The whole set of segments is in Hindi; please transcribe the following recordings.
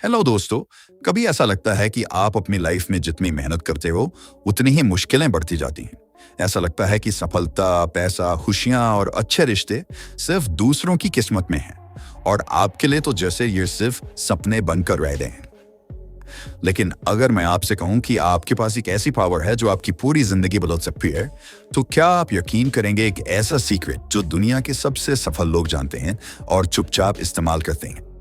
हेलो दोस्तों। कभी ऐसा लगता है कि आप अपनी लाइफ में जितनी मेहनत करते हो उतनी ही मुश्किलें बढ़ती जाती हैं। ऐसा लगता है कि सफलता, पैसा, खुशियां और अच्छे रिश्ते सिर्फ दूसरों की किस्मत में हैं और आपके लिए तो जैसे ये सिर्फ सपने बनकर रह गए हैं। लेकिन अगर मैं आपसे कहूं कि आपके पास एक ऐसी पावर है जो आपकी पूरी जिंदगी बदल सकती है, तो क्या आप यकीन करेंगे एक ऐसा सीक्रेट जो दुनिया के सबसे सफल लोग जानते हैं और चुपचाप इस्तेमाल करते हैं?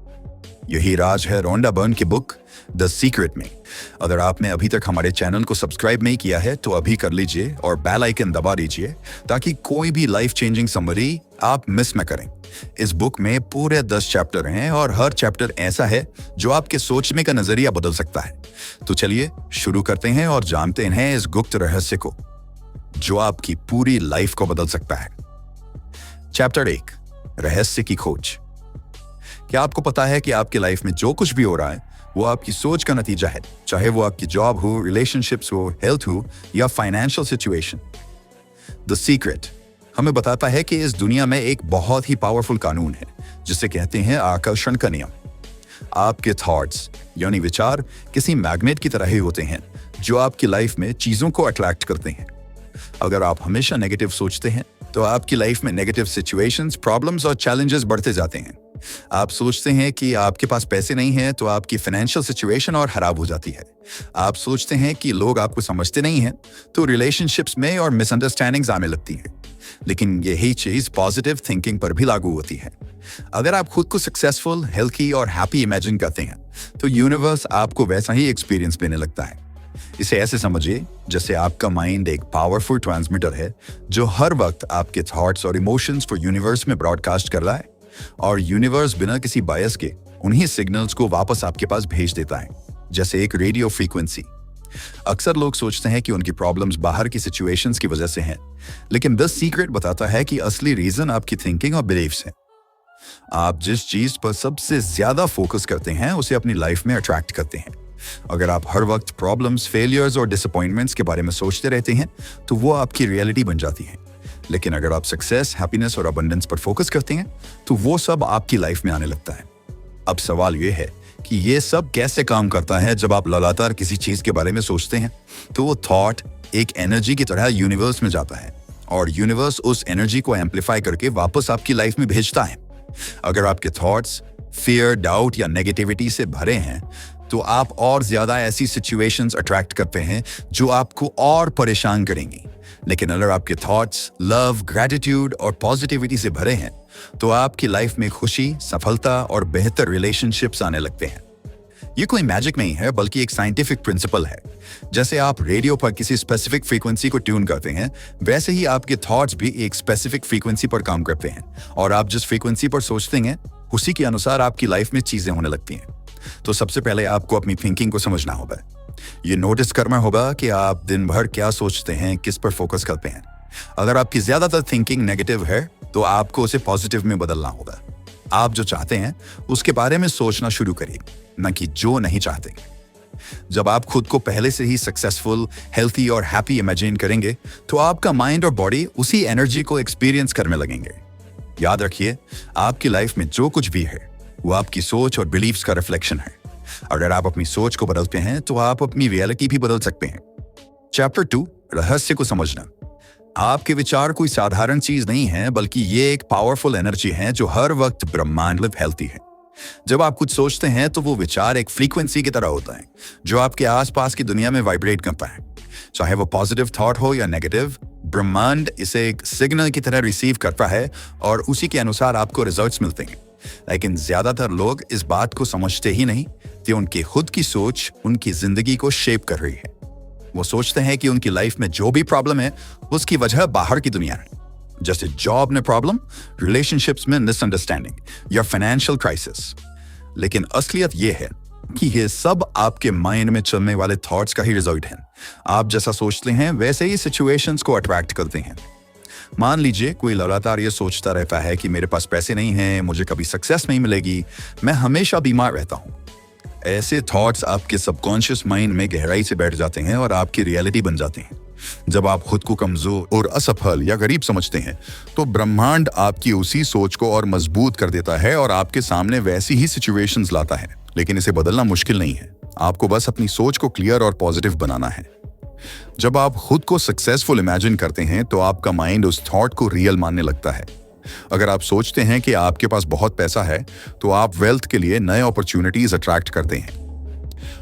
यही राज है रोंडा बर्न की बुक द सीक्रेट में। अगर आपने अभी तक हमारे चैनल को सब्सक्राइब नहीं किया है तो अभी कर लीजिए और बेल आइकन दबा दीजिए ताकि कोई भी लाइफ चेंजिंग समरी आप मिस न करें। इस बुक में पूरे 10 चैप्टर हैं और हर चैप्टर ऐसा है जो आपके सोचने का नजरिया बदल सकता है। तो चलिए शुरू करते हैं और जानते हैं इस गुप्त रहस्य को जो आपकी पूरी लाइफ को बदल सकता है। चैप्टर 1, रहस्य की खोज। क्या आपको पता है कि आपकी लाइफ में जो कुछ भी हो रहा है वो आपकी सोच का नतीजा है, चाहे वो आपकी जॉब हो, रिलेशनशिप्स हो, हेल्थ हो या फाइनेंशियल सिचुएशन। द सीक्रेट हमें बताता है कि इस दुनिया में एक बहुत ही पावरफुल कानून है जिसे कहते हैं आकर्षण का नियम। आपके थॉट्स यानी विचार किसी मैग्नेट की तरह ही होते हैं जो आपकी लाइफ में चीजों को अट्रैक्ट करते हैं। अगर आप हमेशा नेगेटिव सोचते हैं तो आपकी लाइफ में नेगेटिव सिचुएशंस, प्रॉब्लम्स और चैलेंजेस बढ़ते जाते हैं। आप सोचते हैं कि आपके पास पैसे नहीं हैं तो आपकी फाइनेंशियल सिचुएशन और खराब हो जाती है। आप सोचते हैं कि लोग आपको समझते नहीं हैं तो रिलेशनशिप्स में और मिसअंडरस्टैंडिंग्स आने लगती हैं। लेकिन यही चीज पॉजिटिव थिंकिंग पर भी लागू होती है। अगर आप खुद को सक्सेसफुल, हेल्थी और हैप्पी इमेजिन करते हैं तो यूनिवर्स आपको वैसा ही एक्सपीरियंस देने लगता है। इसे ऐसे समझिए जैसे आपका माइंड एक पावरफुल ट्रांसमीटर है जो हर वक्त आपके थॉट्स और इमोशंस को यूनिवर्स में ब्रॉडकास्ट कर रहा है और यूनिवर्स बिना किसी बायस के उन्हीं सिग्नल्स को वापस आपके पास भेज देता है, जैसे एक रेडियो फ्रीक्वेंसी। अक्सर लोग सोचते हैं कि उनकी प्रॉब्लम्स बाहर की सिचुएशंस की वजह से हैं, लेकिन द सीक्रेट बताता है कि असली रीजन आपकी थिंकिंग और बिलीफ्स हैं। आप जिस चीज पर सबसे ज्यादा फोकस करते हैं उसे अपनी लाइफ में अट्रैक्ट करते हैं। अगर आप हर वक्त प्रॉब्लम्स, फेलियर्स और डिसअपॉइंटमेंट्स के बारे में सोचते रहते हैं तो वो आपकी रियलिटी बन जाती है। लेकिन अगर आप सक्सेस, हैप्पीनेस और अबंडेंस पर फोकस करते हैं तो वो सब आपकी लाइफ में आने लगता है। अब सवाल ये है कि ये सब कैसे काम करता है। जब आप लगातार किसी चीज के बारे में सोचते हैं तो वो थॉट एक एनर्जी की तरह यूनिवर्स में जाता है और यूनिवर्स उस एनर्जी को एम्पलीफाई करके वापस आपकी लाइफ में भेजता है। अगर आपके थॉट्स फियर, डाउट या नेगेटिविटी से भरे हैं तो आप और ज्यादा ऐसी सिचुएशंस अट्रैक्ट करते हैं जो आपको और परेशान करेंगी। लेकिन अगर आपके थॉट्स लव, ग्रेटिट्यूड और पॉजिटिविटी से भरे हैं तो आपकी लाइफ में खुशी, सफलता और बेहतर रिलेशनशिप्स आने लगते हैं। ये कोई मैजिक नहीं है बल्कि एक साइंटिफिक प्रिंसिपल है। जैसे आप रेडियो पर किसी स्पेसिफिक फ्रीक्वेंसी को ट्यून करते हैं वैसे ही आपके थॉट्स भी एक स्पेसिफिक फ्रीक्वेंसी पर काम करते हैं और आप जिस फ्रीक्वेंसी पर सोचते हैं उसी के अनुसार आपकी लाइफ में चीजें होने लगती हैं। तो सबसे पहले आपको अपनी थिंकिंग को समझना होगा। ये नोटिस करना होगा कि आप दिन भर क्या सोचते हैं, किस पर फोकस करते हैं। अगर आपकी ज्यादातर थिंकिंग नेगेटिव है तो आपको उसे पॉजिटिव में बदलना होगा। आप जो चाहते हैं उसके बारे में सोचना शुरू करिए, न कि जो नहीं चाहते। जब आप खुद को पहले से ही सक्सेसफुल, हेल्थी और हैप्पी इमेजिन करेंगे तो आपका माइंड और बॉडी उसी एनर्जी को एक्सपीरियंस करने लगेंगे। याद रखिए, आपकी लाइफ में जो कुछ भी है वो आपकी सोच और बिलीफ्स का रिफ्लेक्शन है। अगर आप अपनी सोच को बदलते हैं तो आप अपनी रियलिटी भी बदल सकते हैं। चैप्टर 2, रहस्य को समझना। आपके विचार कोई साधारण चीज नहीं है बल्कि ये एक पावरफुल एनर्जी है जो हर वक्त ब्रह्मांड में फैलती है। जब आप कुछ सोचते हैं तो वो विचार एक फ्रीक्वेंसी की तरह होता है जो आपके आसपास की दुनिया में वाइब्रेट करता है। चाहे वो पॉजिटिव थॉट हो या नेगेटिव, ब्रह्मांड इसे एक सिग्नल की तरह रिसीव करता है और उसी के अनुसार आपको रिजल्ट्स मिलते हैं। लेकिन ज्यादातर लोग इस बात को समझते ही नहीं कि उनकी खुद की सोच उनकी जिंदगी को शेप कर रही है। वो सोचते हैं कि उनकी लाइफ में जो भी प्रॉब्लम है उसकी वजह बाहर की दुनिया है, जैसे जॉब में प्रॉब्लम, रिलेशनशिप्स में मिसअंडरस्टैंडिंग या फाइनेंशियल क्राइसिस। लेकिन असलियत ये है कि ये सब आपके माइंड में चलने वाले थॉट्स का ही रिजल्ट है। आप जैसा सोचते हैं वैसे ही सिचुएशंस को अट्रैक्ट करते हैं। मान लीजिए कोई लगातार ये सोचता रहता है कि मेरे पास पैसे नहीं हैं, मुझे कभी सक्सेस नहीं मिलेगी, मैं हमेशा बीमार रहता हूँ। ऐसे थॉट्स आपके सबकॉन्शियस माइंड में गहराई से बैठ जाते हैं और आपकी रियलिटी बन जाते हैं। जब आप खुद को कमजोर और असफल या गरीब समझते हैं तो ब्रह्मांड आपकी उसी सोच को और मजबूत कर देता है और आपके सामने वैसी ही सिचुएशंस लाता है लेकिन इसे बदलना मुश्किल नहीं है। आपको बस अपनी सोच को क्लियर और पॉजिटिव बनाना है। जब आप खुद को सक्सेसफुल इमेजिन करते हैं तो आपका माइंड उस थॉट को रियल मानने लगता है। अगर आप सोचते हैं कि आपके पास बहुत पैसा है तो आप वेल्थ के लिए नए अपॉर्चुनिटीज अट्रैक्ट करते हैं।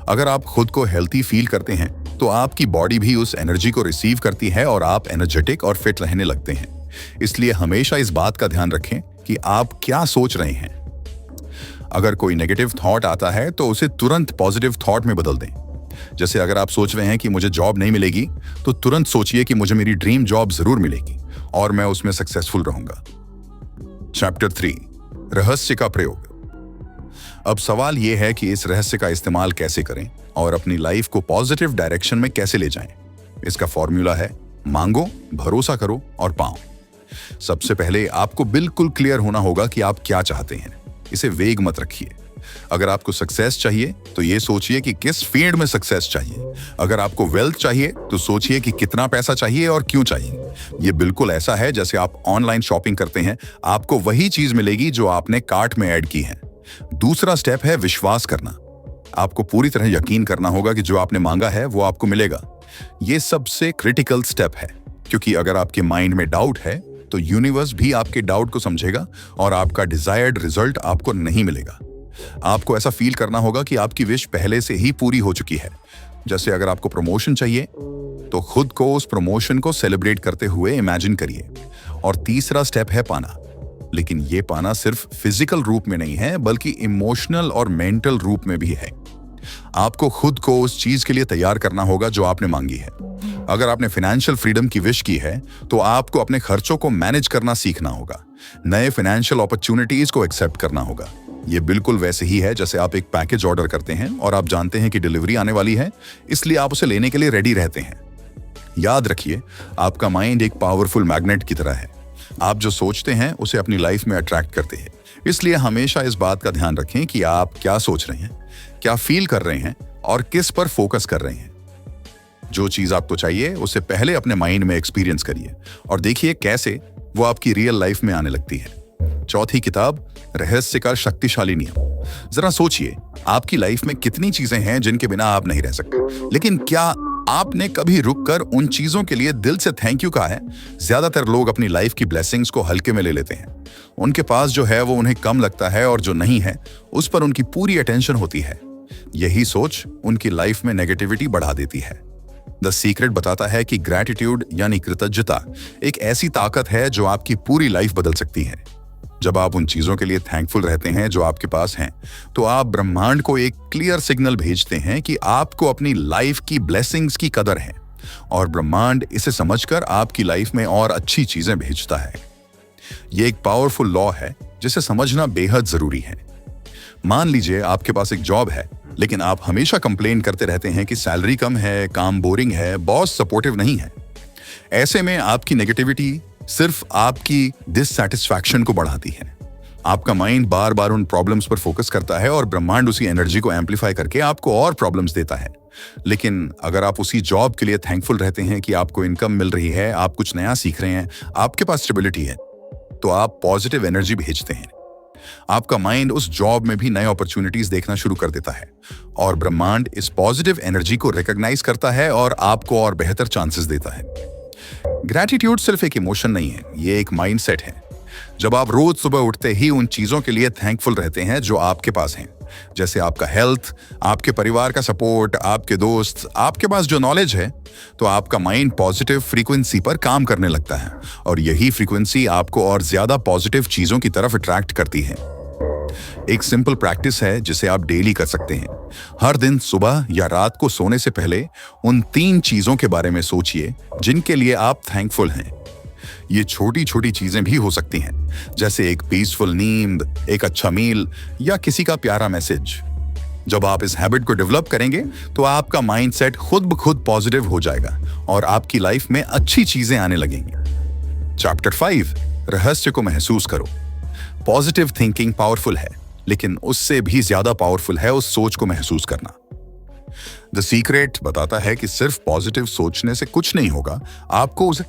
अगर आप खुद को हेल्थी फील करते हैं तो आपकी बॉडी भी उस एनर्जी को रिसीव करती है और आप एनर्जेटिक और फिट रहने लगते हैं। इसलिए हमेशा इस बात का ध्यान रखें कि आप क्या सोच रहे हैं। अगर कोई नेगेटिव थॉट आता है तो उसे तुरंत पॉजिटिव थॉट में बदल दें। जैसे अगर आप सोच रहे हैं कि मुझे जॉब नहीं मिलेगी तो तुरंत सोचिए कि मुझे मेरी ड्रीम जॉब जरूर मिलेगी और मैं उसमें सक्सेसफुल रहूंगा। चैप्टर 3, रहस्य का प्रयोग। अब सवाल यह है कि इस रहस्य का इस्तेमाल कैसे करें और अपनी लाइफ को पॉजिटिव डायरेक्शन में कैसे ले जाएं। इसका फॉर्मूला है मांगो, भरोसा करो और पाओ। सबसे पहले आपको बिल्कुल क्लियर होना होगा कि आप क्या चाहते हैं। इसे वेग मत रखिए। अगर आपको सक्सेस चाहिए तो ये सोचिए कि किस फील्ड में सक्सेस चाहिए। अगर आपको वेल्थ चाहिए तो सोचिए कि कितना पैसा चाहिए और क्यों चाहिए। ये बिल्कुल ऐसा है जैसे आप ऑनलाइन शॉपिंग करते हैं, आपको वही चीज मिलेगी जो आपने कार्ट में ऐड की है। दूसरा स्टेप है विश्वास करना। आपको पूरी तरह यकीन करना होगा कि जो आपने मांगा है वो आपको मिलेगा। ये सबसे क्रिटिकल स्टेप है, क्योंकि अगर आपके माइंड में डाउट है तो यूनिवर्स भी आपके डाउट को समझेगा और आपका डिजायर्ड रिजल्ट आपको नहीं मिलेगा। आपको ऐसा फील करना होगा कि आपकी विश पहले से ही पूरी हो चुकी है। जैसे अगर आपको प्रमोशन चाहिए तो खुद को उस प्रमोशन को सेलिब्रेट करते हुए इमेजिन करिए। और तीसरा स्टेप है पाना। लेकिन ये पाना सिर्फ फिजिकल रूप में नहीं है बल्कि इमोशनल और मेंटल रूप में भी है। आपको खुद को उस चीज के लिए तैयार करना होगा जो आपने मांगी है। अगर आपने फाइनेंशियल फ्रीडम की विश की है तो आपको अपने खर्चों को मैनेज करना सीखना होगा। नए फाइनेंशियल अपॉर्चुनिटीज को एक्सेप्ट करना होगा। ये बिल्कुल वैसे ही है जैसे आप एक पैकेज ऑर्डर करते हैं और आप जानते हैं कि डिलीवरी आने वाली है, इसलिए आप उसे लेने के लिए रेडी रहते हैं। याद रखिए, आपका माइंड एक पावरफुल मैग्नेट की तरह है। आप जो सोचते हैं उसे अपनी लाइफ में अट्रैक्ट करते हैं। इसलिए हमेशा इस बात का ध्यान रखें कि आप क्या सोच रहे हैं, क्या फील कर रहे हैं और किस पर फोकस कर रहे हैं। जो चीज आपको चाहिए उसे पहले अपने माइंड में एक्सपीरियंस करिए और देखिए कैसे वो आपकी रियल लाइफ में आने लगती है। चौथी किताब, रहस्य का शक्तिशाली नियम। जरा सोचिए, आपकी लाइफ में कितनी चीजें हैं जिनके बिना आप नहीं रह सकते, लेकिन क्या आपने कभी रुककर उन चीजों के लिए दिल से थैंक यू कहा है? ज्यादातर लोग अपनी लाइफ की ब्लेसिंग्स को हल्के में ले लेते हैं। उनके पास जो है वो उन्हें कम लगता है और जो नहीं है उस पर उनकी पूरी अटेंशन होती है। यही सोच उनकी लाइफ में नेगेटिविटी बढ़ा देती है। द सीक्रेट बताता है कि ग्रैटिट्यूड यानी कृतज्ञता एक ऐसी ताकत है जो आपकी पूरी लाइफ बदल सकती है। जब आप उन चीजों के लिए थैंकफुल रहते हैं जो आपके पास हैं, तो आप ब्रह्मांड को एक क्लियर सिग्नल भेजते हैं कि आपको अपनी लाइफ की ब्लेसिंग्स की कदर है और ब्रह्मांड इसे समझकर आपकी लाइफ में और अच्छी चीजें भेजता है। यह एक पावरफुल लॉ है जिसे समझना बेहद जरूरी है। मान लीजिए आपके पास एक जॉब है, लेकिन आप हमेशा कंप्लेन करते रहते हैं कि सैलरी कम है, काम बोरिंग है, बॉस सपोर्टिव नहीं है। ऐसे में आपकी नेगेटिविटी सिर्फ आपकी डिससैटिस्फैक्शन को बढ़ाती है। आपका माइंड बार बार उन प्रॉब्लम्स पर फोकस करता है और ब्रह्मांड उसी एनर्जी को एम्पलीफाई करके आपको और प्रॉब्लम्स देता है। लेकिन अगर आप उसी जॉब के लिए थैंकफुल रहते हैं कि आपको इनकम मिल रही है, आप कुछ नया सीख रहे हैं, आपके पास स्टेबिलिटी है, तो आप पॉजिटिव एनर्जी भेजते हैं। आपका माइंड उस जॉब में भी नए अपॉर्चुनिटीज देखना शुरू कर देता है और ब्रह्मांड इस पॉजिटिव एनर्जी को रिकॉग्नाइज करता है और आपको और बेहतर चांसेस देता है। ग्रैटिट्यूड सिर्फ एक इमोशन नहीं है, ये एक माइंडसेट है। जब आप रोज सुबह उठते ही उन चीजों के लिए थैंकफुल रहते हैं जो आपके पास हैं, जैसे आपका हेल्थ, आपके परिवार का सपोर्ट, आपके दोस्त, आपके पास जो नॉलेज है, तो आपका माइंड पॉजिटिव फ्रीक्वेंसी पर काम करने लगता है और यही फ्रीक्वेंसी आपको और ज्यादा पॉजिटिव चीजों की तरफ अट्रैक्ट करती है। एक सिंपल प्रैक्टिस है जिसे आप डेली कर सकते हैं। हर दिन सुबह या रात को सोने से पहले उन 3 चीजों के बारे में सोचिए जिनके लिए आप थैंकफुल हैं। ये छोटी छोटी चीजें भी हो सकती हैं, जैसे एक पीसफुल नींद, एक अच्छा मील या किसी का प्यारा मैसेज। जब आप इस हैबिट को डेवलप करेंगे तो आपका माइंडसेट खुद ब खुद पॉजिटिव हो जाएगा और आपकी लाइफ में अच्छी चीजें आने लगेंगी। चैप्टर 5, रहस्य को महसूस करो। पॉजिटिव थिंकिंग पावरफुल है, लेकिन उससे भी ज्यादा पावरफुल है उस सोच को महसूस करना। द सीक्रेट बताता है कि सिर्फ पॉजिटिव सोचने से कुछ नहीं होगा, आपको उसे,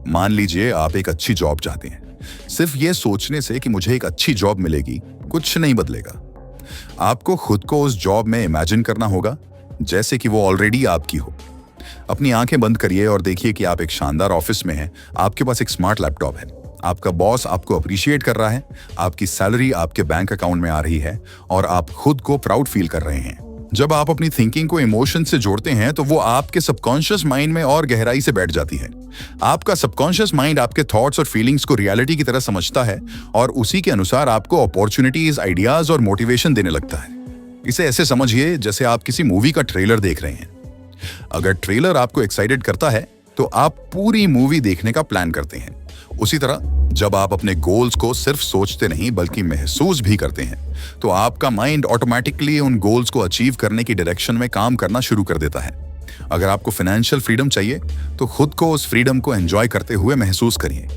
मान लीजिए आप एक अच्छी जॉब चाहते हैं, सिर्फ ये सोचने से कि मुझे एक अच्छी जॉब मिलेगी कुछ नहीं बदलेगा। आपको खुद को उस जॉब में इमेजिन करना होगा जैसे कि वो ऑलरेडी आपकी हो। अपनी आंखें बंद करिए और देखिए कि आप एक शानदार ऑफिस में हैं, आपके पास एक स्मार्ट लैपटॉप है, आपका बॉस आपको अप्रिशिएट कर रहा है, आपकी सैलरी आपके बैंक अकाउंट में आ रही है और आप खुद को प्राउड फील कर रहे हैं। जब आप अपनी थिंकिंग को इमोशन से जोड़ते हैं तो वो आपके सबकॉन्शियस माइंड में और गहराई से बैठ जाती है। आपका सबकॉन्शियस माइंड आपके थॉट्स और फीलिंग्स को रियलिटी की तरह समझता है और उसी के अनुसार आपको अपॉर्चुनिटीज, आइडियाज और मोटिवेशन देने लगता है। इसे ऐसे समझिए जैसे आप किसी मूवी का ट्रेलर देख रहे हैं। अगर ट्रेलर आपको एक्साइटेड करता है तो आप पूरी मूवी देखने का प्लान करते हैं। उसी तरह जब आप अपने गोल्स को सिर्फ सोचते नहीं बल्कि महसूस भी करते हैं तो आपका माइंड ऑटोमेटिकली उन गोल्स को अचीव करने की डायरेक्शन में काम करना शुरू कर देता है। अगर आपको फाइनेंशियल फ्रीडम चाहिए तो खुद को उस फ्रीडम को एंजॉय करते हुए महसूस करिए।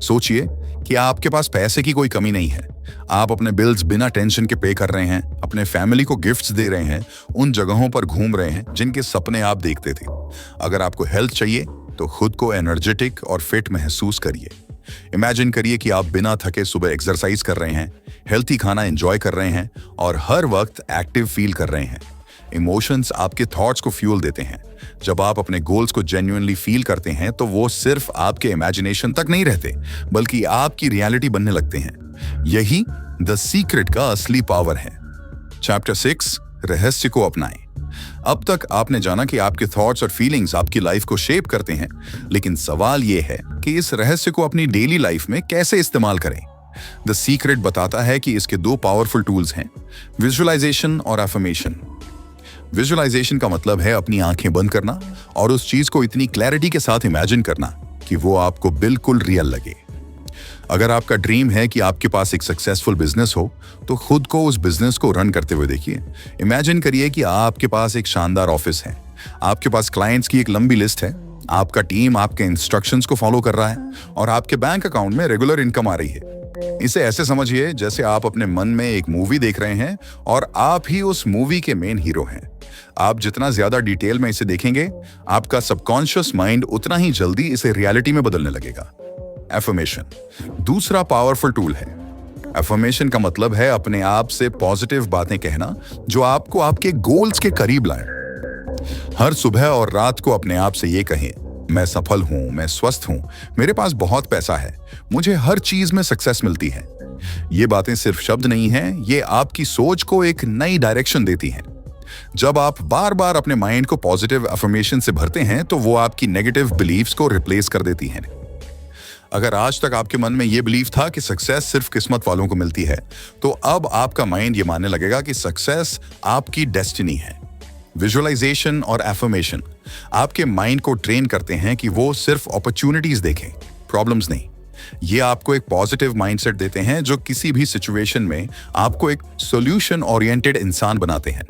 सोचिए कि आपके पास पैसे की कोई कमी नहीं है, आप अपने बिल्स बिना टेंशन के पे कर रहे हैं, अपने फैमिली को गिफ्ट्स दे रहे हैं, उन जगहों पर घूम रहे हैं जिनके सपने आप देखते थे। अगर आपको हेल्थ चाहिए तो खुद को एनर्जेटिक और फिट महसूस करिए। इमेजिन करिए कि आप बिना थके सुबह एक्सरसाइज कर रहे हैं, हेल्थी खाना एंजॉय कर रहे हैं और हर वक्त एक्टिव फील कर रहे हैं। इमोशंस आपके थॉट्स को फ्यूल देते हैं। जब आप अपने गोल्स को जेन्युइनली फील करते हैं तो वो सिर्फ आपके इमेजिनेशन तक नहीं रहते बल्कि आपकी रियलिटी बनने लगते हैं। यही द सीक्रेट का असली पावर है। चैप्टर 6, रहस्य को अपनाएं। अब तक आपने जाना कि आपके थॉट्स और फीलिंग्स आपकी लाइफ को शेप करते हैं, लेकिन सवाल यह है कि इस रहस्य को अपनी डेली लाइफ में कैसे इस्तेमाल करें। द सीक्रेट बताता है कि इसके 2 पावरफुल टूल्स हैं, विजुअलाइजेशन और अफर्मेशन। विजुअलाइजेशन का मतलब है अपनी आंखें बंद करना और उस चीज को इतनी क्लैरिटी के साथ इमेजिन करना कि वो आपको बिल्कुल रियल लगे। अगर आपका ड्रीम है कि आपके पास एक सक्सेसफुल बिजनेस हो तो खुद को उस बिजनेस को रन करते हुए देखिए। इमेजिन करिए कि आपके पास एक शानदार ऑफिस है, आपके पास क्लाइंट्स की एक लंबी लिस्ट है, आपका टीम आपके इंस्ट्रक्शंस को फॉलो कर रहा है और आपके बैंक अकाउंट में रेगुलर इनकम आ रही है। इसे ऐसे समझिए जैसे आप अपने मन में एक मूवी देख रहे हैं और आप ही उस मूवी के मेन हीरो हैं। आप जितना ज्यादा डिटेल में इसे देखेंगे, आपका सबकॉन्शियस माइंड उतना ही जल्दी इसे रियलिटी में बदलने लगेगा। एफर्मेशन दूसरा पावरफुल टूल है। एफर्मेशन का मतलब है अपने आप से पॉजिटिव बातें कहना जो आपको आपके गोल्स के करीब लाए। हर सुबह और रात को अपने आप से ये कहें, मैं सफल हूं, मैं स्वस्थ हूं, मेरे पास बहुत पैसा है, मुझे हर चीज में सक्सेस मिलती है। ये बातें सिर्फ शब्द नहीं हैं, ये आपकी सोच को एक नई डायरेक्शन देती हैं। जब आप बार बार अपने माइंड को पॉजिटिव अफर्मेशन से भरते हैं तो वो आपकी नेगेटिव बिलीफ्स को रिप्लेस कर देती हैं। अगर आज तक आपके मन में यह बिलीफ था कि सक्सेस सिर्फ किस्मत वालों को मिलती है, तो अब आपका माइंड ये मानने लगेगा कि सक्सेस आपकी डेस्टिनी है। विजुअलाइजेशन और एफर्मेशन आपके माइंड को ट्रेन करते हैं कि वो सिर्फ अपॉर्चुनिटीज देखें, प्रॉब्लम्स नहीं। ये आपको एक पॉजिटिव माइंडसेट देते हैं जो किसी भी सिचुएशन में आपको एक सॉल्यूशन ओरिएंटेड इंसान बनाते हैं।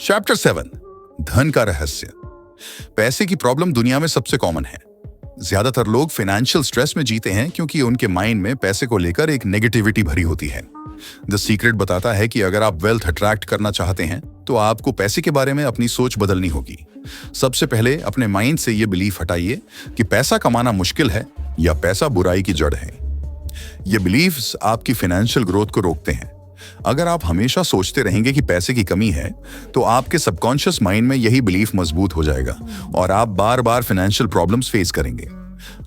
चैप्टर 7, धन का रहस्य। पैसे की प्रॉब्लम दुनिया में सबसे कॉमन है। ज्यादातर लोग फाइनेंशियल स्ट्रेस में जीते हैं क्योंकि उनके माइंड में पैसे को लेकर एक नेगेटिविटी भरी होती है। द सीक्रेट बताता है कि अगर आप वेल्थ अट्रैक्ट करना चाहते हैं तो आपको पैसे के बारे में अपनी सोच बदलनी होगी। सबसे पहले अपने माइंड से यह बिलीफ हटाइए कि पैसा कमाना मुश्किल है या पैसा बुराई की जड़ है। ये बिलीफ्स आपकी फाइनेंशियल ग्रोथ को रोकते हैं। अगर आप हमेशा सोचते रहेंगे कि पैसे की कमी है तो आपके सबकॉन्शियस माइंड में यही बिलीफ मजबूत हो जाएगा और आप बार बार फाइनेंशियल प्रॉब्लम्स फेस करेंगे।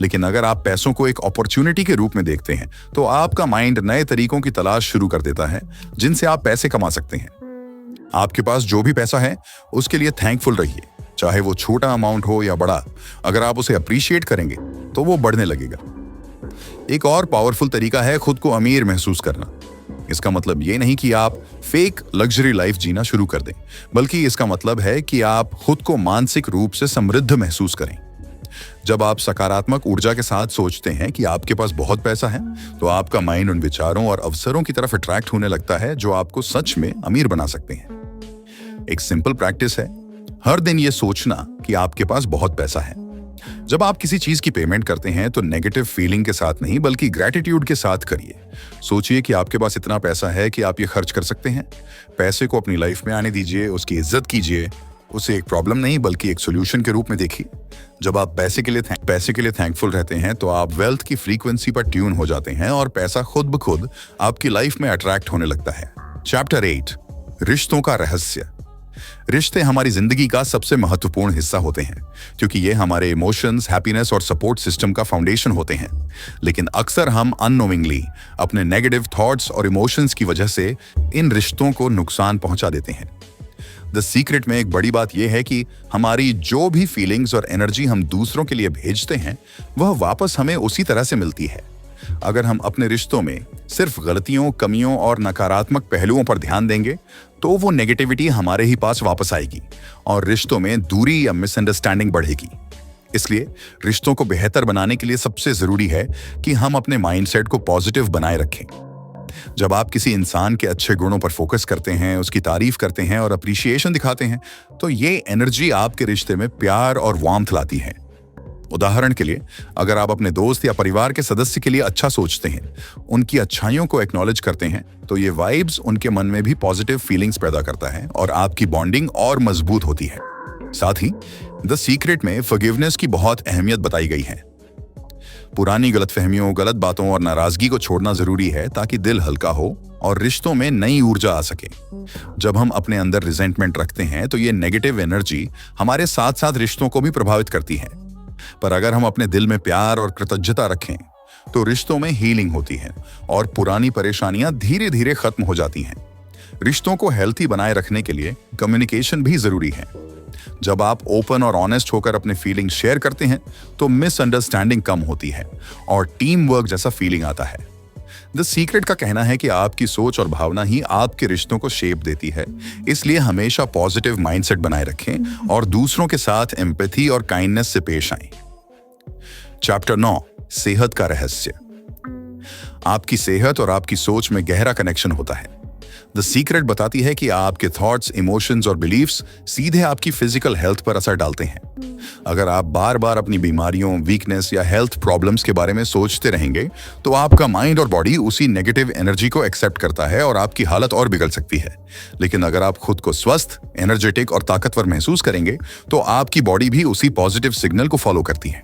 लेकिन अगर आप पैसों को एक अपॉर्चुनिटी के रूप में देखते हैं तो आपका माइंड नए तरीकों की तलाश शुरू कर देता है जिनसे आप पैसे कमा सकते हैं। आपके पास जो भी पैसा है उसके लिए थैंकफुल रहिए, चाहे वो छोटा अमाउंट हो या बड़ा। अगर आप उसे अप्रिशिएट करेंगे तो वो बढ़ने लगेगा। एक और पावरफुल तरीका है खुद को अमीर महसूस करना। इसका मतलब ये नहीं कि आप फेक लग्जरी लाइफ जीना शुरू कर दें, बल्कि इसका मतलब है कि आप खुद को मानसिक रूप से समृद्ध महसूस करें। जब आप सकारात्मक ऊर्जा के साथ सोचते हैं कि आपके पास बहुत पैसा है तो आपका माइंड उन विचारों और अवसरों की तरफ अट्रैक्ट होने लगता है जो आपको सच में अमीर बना सकते हैं। एक सिंपल प्रैक्टिस है, हर दिन ये सोचना कि आपके पास बहुत पैसा है। जब आप किसी चीज की पेमेंट करते हैं तो नेगेटिव फीलिंग के साथ नहीं बल्कि ग्रैटिट्यूड के साथ करिए। सोचिए कि आपके पास इतना पैसा है कि आप ये खर्च कर सकते हैं। पैसे को अपनी लाइफ में आने दीजिए, उसकी इज्जत कीजिए, उसे एक प्रॉब्लम नहीं बल्कि एक सोल्यूशन के रूप में देखिए। जब आप पैसे के लिए थैंकफुल रहते हैं तो आप वेल्थ की फ्रीक्वेंसी पर ट्यून हो जाते हैं और पैसा खुद ब खुद आपकी लाइफ में अट्रैक्ट होने लगता है। चैप्टर 8 रिश्तों का रहस्य। रिश्ते हमारी जिंदगी का सबसे महत्वपूर्ण हिस्सा होते हैं क्योंकि ये हमारे इमोशंस, हैप्पीनेस और सपोर्ट सिस्टम का फाउंडेशन होते हैं। लेकिन अक्सर हम अननोइंगली अपने नेगेटिव थॉट्स और इमोशंस की वजह से इन रिश्तों को नुकसान पहुंचा देते हैं। द सीक्रेट में एक बड़ी बात यह है कि हमारी जो भी फीलिंग्स और एनर्जी हम दूसरों के लिए भेजते हैं वह वापस हमें उसी तरह से मिलती है। अगर हम अपने रिश्तों में सिर्फ गलतियों, कमियों और नकारात्मक पहलुओं पर ध्यान देंगे तो वो नेगेटिविटी हमारे ही पास वापस आएगी और रिश्तों में दूरी या मिसअंडरस्टैंडिंग बढ़ेगी। इसलिए रिश्तों को बेहतर बनाने के लिए सबसे जरूरी है कि हम अपने माइंडसेट को पॉजिटिव बनाए रखें। जब आप किसी इंसान के अच्छे गुणों पर फोकस करते हैं, उसकी तारीफ करते हैं और अप्रिशिएशन दिखाते हैं तो ये एनर्जी आपके रिश्ते में प्यार और वार्मथ लाती है। उदाहरण के लिए, अगर आप अपने दोस्त या परिवार के सदस्य के लिए अच्छा सोचते हैं, उनकी अच्छाइयों को एक्नॉलेज करते हैं, तो ये वाइब्स उनके मन में भी पॉजिटिव फीलिंग्स पैदा करता है और आपकी बॉन्डिंग और मजबूत होती है। साथ ही द सीक्रेट में फॉरगिवनेस की बहुत अहमियत बताई गई है। पुरानी गलतफहमियों, गलत बातों और नाराजगी को छोड़ना जरूरी है ताकि दिल हल्का हो और रिश्तों में नई ऊर्जा आ सके। जब हम अपने अंदर रिजेंटमेंट रखते हैं तो ये नेगेटिव एनर्जी हमारे साथ साथ रिश्तों को भी प्रभावित करती है। पर अगर हम अपने दिल में प्यार और कृतज्ञता रखें तो रिश्तों में हीलिंग होती है और पुरानी परेशानियां धीरे धीरे खत्म हो जाती हैं। रिश्तों को हेल्थी बनाए रखने के लिए कम्युनिकेशन भी जरूरी है। जब आप ओपन और ऑनेस्ट होकर अपने फीलिंग शेयर करते हैं तो मिसअंडरस्टैंडिंग कम होती है और टीम वर्क जैसा फीलिंग आता है। द सीक्रेट का कहना है कि आपकी सोच और भावना ही आपके रिश्तों को शेप देती है। इसलिए हमेशा पॉजिटिव माइंडसेट बनाए रखें और दूसरों के साथ एम्पैथी और काइंडनेस से पेश आएं। चैप्टर 9 सेहत का रहस्य। आपकी सेहत और आपकी सोच में गहरा कनेक्शन होता है। द सीक्रेट बताती है कि आपके थॉट्स, इमोशंस और बिलीफ्स सीधे आपकी फिजिकल हेल्थ पर असर डालते हैं। अगर आप बार बार अपनी बीमारियों, वीकनेस या हेल्थ प्रॉब्लम्स के बारे में सोचते रहेंगे तो आपका माइंड और बॉडी उसी नेगेटिव एनर्जी को एक्सेप्ट करता है और आपकी हालत और बिगड़ सकती है। लेकिन अगर आप खुद को स्वस्थ, एनर्जेटिक और ताकतवर महसूस करेंगे तो आपकी बॉडी भी उसी पॉजिटिव सिग्नल को फॉलो करती है।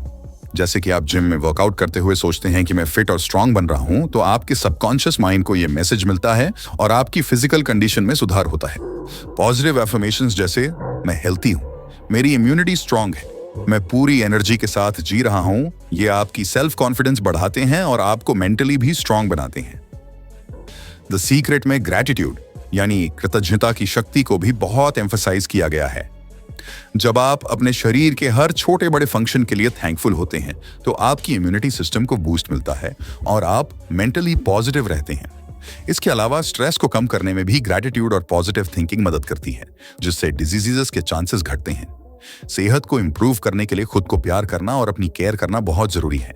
जैसे कि आप जिम में वर्कआउट करते हुए सोचते हैं कि मैं फिट और स्ट्रांग बन रहा हूं, तो आपके सबकॉन्शियस माइंड को यह मैसेज मिलता है और आपकी फिजिकल कंडीशन में सुधार होता है। पॉजिटिव एफर्मेशंस जैसे मैं हेल्थी हूं, मेरी इम्यूनिटी स्ट्रांग है, मैं पूरी एनर्जी के साथ जी रहा हूं, ये आपकी सेल्फ कॉन्फिडेंस बढ़ाते हैं और आपको मेंटली भी स्ट्रांग बनाते हैं। द सीक्रेट में ग्रैटिट्यूड यानी कृतज्ञता की शक्ति को भी बहुत एम्फसाइज किया गया है। जब आप अपने शरीर के हर छोटे बड़े फंक्शन के लिए थैंकफुल होते हैं तो आपकी इम्यूनिटी सिस्टम को बूस्ट मिलता है और आप मेंटली पॉजिटिव रहते हैं। इसके अलावा स्ट्रेस को कम करने में भी ग्रैटिट्यूड और पॉजिटिव थिंकिंग मदद करती है, जिससे डिजीजेस के चांसेस घटते हैं। सेहत को इंप्रूव करने के लिए खुद को प्यार करना और अपनी केयर करना बहुत जरूरी है।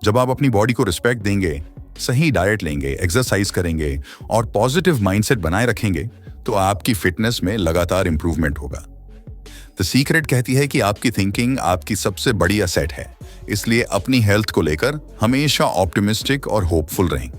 जब आप अपनी बॉडी को रिस्पेक्ट देंगे, सही डाइट लेंगे, एक्सरसाइज करेंगे और पॉजिटिव माइंडसेट बनाए रखेंगे तो आपकी फिटनेस में लगातार इंप्रूवमेंट होगा। द सीक्रेट कहती है कि आपकी थिंकिंग आपकी सबसे बड़ी एसेट है, इसलिए अपनी हेल्थ को लेकर हमेशा ऑप्टिमिस्टिक और होपफुल रहें।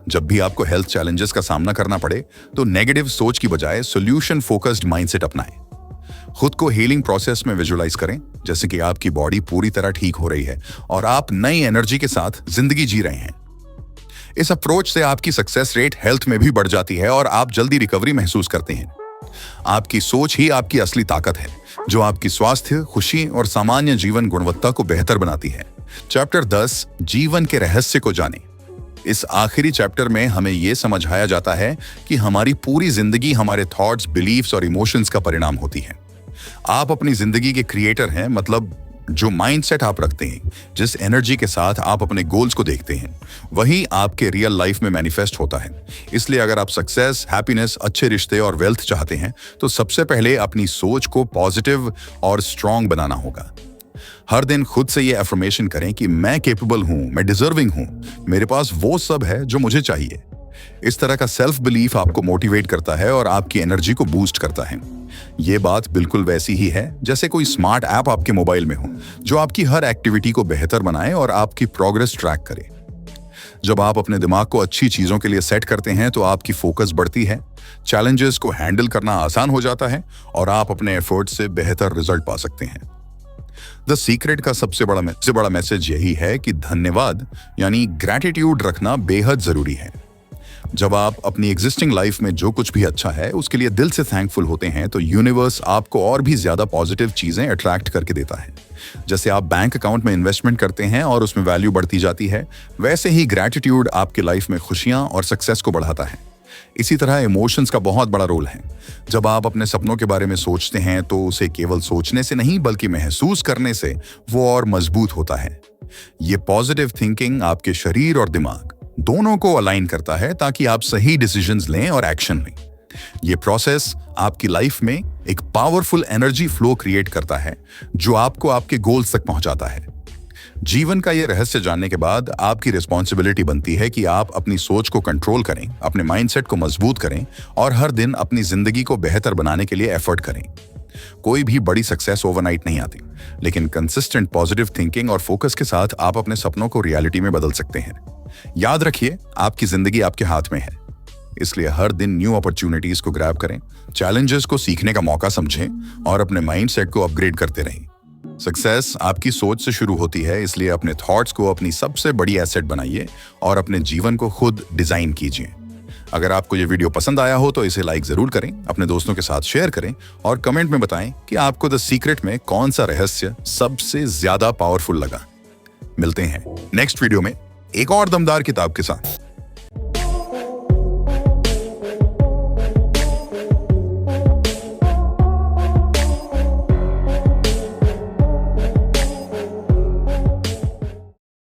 जब भी आपको हेल्थ चैलेंजेस का सामना करना पड़े तो नेगेटिव सोच की बजाय सॉल्यूशन फोकस्ड माइंडसेट अपनाएं। खुद को हीलिंग प्रोसेस में विजुअलाइज करें, जैसे कि आपकी बॉडी पूरी तरह ठीक हो रही है और आप नई एनर्जी के साथ जिंदगी जी रहे हैं। इस अप्रोच से आपकी सक्सेस रेट हेल्थ में भी बढ़ जाती है और आप जल्दी रिकवरी महसूस करते हैं। आपकी सोच ही आपकी असली ताकत है, जो आपकी स्वास्थ्य, खुशी और सामान्य जीवन गुणवत्ता को बेहतर बनाती है। चैप्टर 10 जीवन के रहस्य को जानें। इस आखिरी चैप्टर में हमें यह समझाया जाता है कि हमारी पूरी जिंदगी हमारे थॉट्स, बिलीफ्स और इमोशंस का परिणाम होती है। आप अपनी जिंदगी के क्रिएटर हैं, मतलब जो माइंडसेट आप रखते हैं, जिस एनर्जी के साथ आप अपने गोल्स को देखते हैं, वही आपके रियल लाइफ में मैनिफेस्ट होता है। इसलिए अगर आप सक्सेस, हैप्पीनेस, अच्छे रिश्ते और वेल्थ चाहते हैं तो सबसे पहले अपनी सोच को पॉजिटिव और स्ट्रांग बनाना होगा। हर दिन खुद से ये अफर्मेशन करें कि मैं कैपेबल हूं, मैं डिजर्विंग हूं, मेरे पास वो सब है जो मुझे चाहिए। इस तरह का सेल्फ बिलीफ आपको मोटिवेट करता है और आपकी एनर्जी को बूस्ट करता है। ये बात बिल्कुल वैसी ही है जैसे कोई स्मार्ट ऐप आपके मोबाइल में हो, जो आपकी हर एक्टिविटी को बेहतर बनाए और आपकी प्रोग्रेस ट्रैक करे। जब आप अपने दिमाग को अच्छी चीजों के लिए सेट करते हैं तो आपकी फोकस बढ़ती है, चैलेंजेस को हैंडल करना आसान हो जाता है और आप अपने एफर्ट से बेहतर रिजल्ट पा सकते हैं। द सीक्रेट का सबसे बड़ा मैसेज यही है कि धन्यवाद यानी ग्रैटिट्यूड रखना बेहद जरूरी है। जब आप अपनी एग्जिस्टिंग लाइफ में जो कुछ भी अच्छा है उसके लिए दिल से थैंकफुल होते हैं तो यूनिवर्स आपको और भी ज्यादा पॉजिटिव चीजें अट्रैक्ट करके देता है। जैसे आप बैंक अकाउंट में इन्वेस्टमेंट करते हैं और उसमें वैल्यू बढ़ती जाती है, वैसे ही ग्रैटिट्यूड आपके लाइफ में खुशियां और सक्सेस को बढ़ाता है। इसी तरह इमोशंस का बहुत बड़ा रोल है। जब आप अपने सपनों के बारे में सोचते हैं तो उसे केवल सोचने से नहीं बल्कि महसूस करने से वो और मजबूत होता है। ये पॉजिटिव थिंकिंग आपके शरीर और दिमाग दोनों को अलाइन करता है ताकि आप सही डिसीजंस लें और एक्शन लें। ये प्रोसेस आपकी लाइफ में एक पावरफुल एनर्जी फ्लो क्रिएट करता है जो आपको आपके गोल्स तक पहुंचाता है। जीवन का ये रहस्य जानने के बाद आपकी रिस्पॉन्सिबिलिटी बनती है कि आप अपनी सोच को कंट्रोल करें, अपने माइंडसेट को मजबूत करें और हर दिन अपनी जिंदगी को बेहतर बनाने के लिए एफर्ट करें। कोई भी बड़ी सक्सेस ओवरनाइट नहीं आती, लेकिन कंसिस्टेंट पॉजिटिव थिंकिंग और फोकस के साथ आप अपने सपनों को रियलिटी में बदल सकते हैं। याद रखिए, आपकी जिंदगी आपके हाथ में है, इसलिए हर दिन न्यू अपॉर्चुनिटीज को ग्रैब करें, चैलेंजेस को सीखने का मौका समझें और अपने माइंडसेट को अपग्रेड करते रहें। सक्सेस आपकी सोच से शुरू होती है, इसलिए अपने थॉट्स को अपनी सबसे बड़ी एसेट बनाइए और अपने जीवन को खुद डिजाइन कीजिए। अगर आपको ये वीडियो पसंद आया हो तो इसे लाइक जरूर करें, अपने दोस्तों के साथ शेयर करें और कमेंट में बताएं कि आपको द सीक्रेट में कौन सा रहस्य सबसे ज्यादा पावरफुल लगा। मिलते हैं नेक्स्ट वीडियो में एक और दमदार किताब के साथ।